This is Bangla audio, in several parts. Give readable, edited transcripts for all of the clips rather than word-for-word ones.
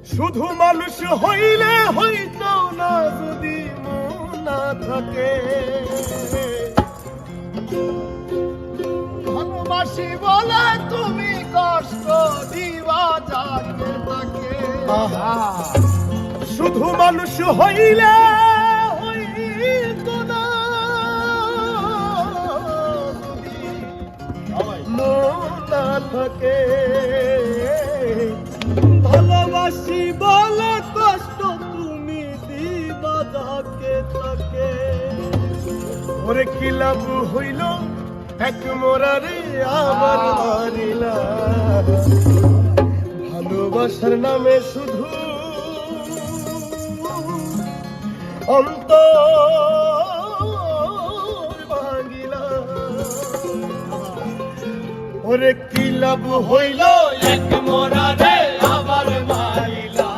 শুধু মানুষ হইলে হইতো না যদি মন না থাকে। ভালোবাসি বলে তুমি কষ্ট দিবা যাকে তাকে। শুধু মানুষ হইলে হইতো না মন না থাকে। ভালোবাসি বলে কষ্ট তুমি দিবা যাকে তাকে। ওরে কি লাভ হইল এক মোরারে আমার মারিলা। ভালোবাসার নামে শুধু অন্তর ভাঙিলা। ওরে কি লাভ হইল এক মোরারে আবার মারিলা।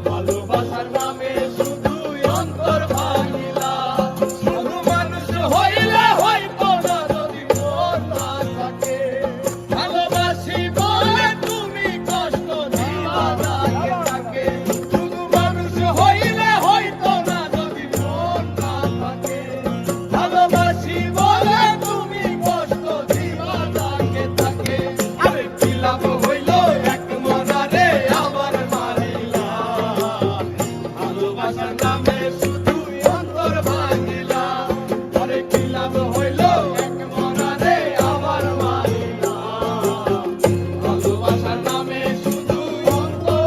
ভালোবাসার নামে শুধু অন্তর ভাঙিলা। শুধু মানুষ হইলে হইতো না যদি মন না থাকে। ভালোবাসি বলে তুমি কষ্ট দিবা যাকে তাকে। শুধু মানুষ হইলে হইতো না যদি মন না থাকে। ভালোবাসি বলে তুমি কষ্ট দিবা যাকে তাকে। আরে কি লাভ হইল এক মরারে আবার মারিলা। ভালোবাসার নামে শুধু অন্তর ভাঙিলা। আরে কি লাভ হইল এক মরারে আবার মারিলা। ভালোবাসার নামে শুধু অন্তর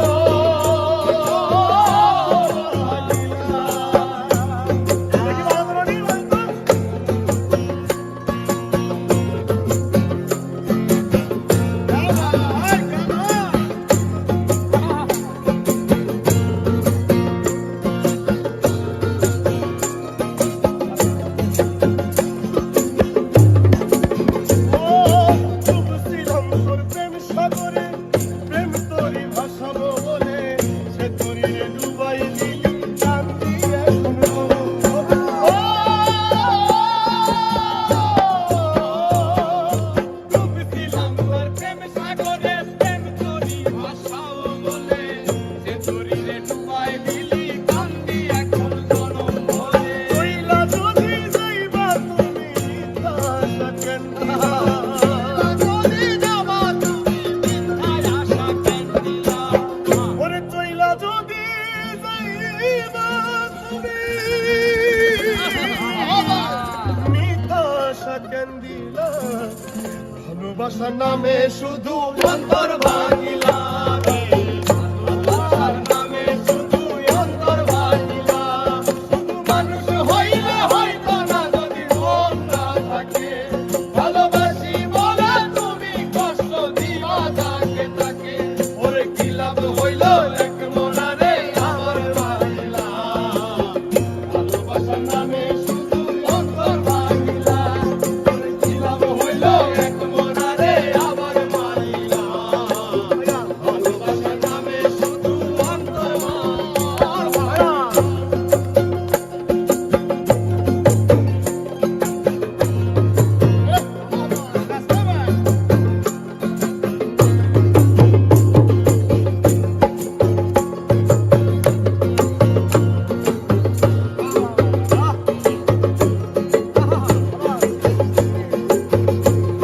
ভালোবাসার নামে শুধু অন্তর ভাঙিলা।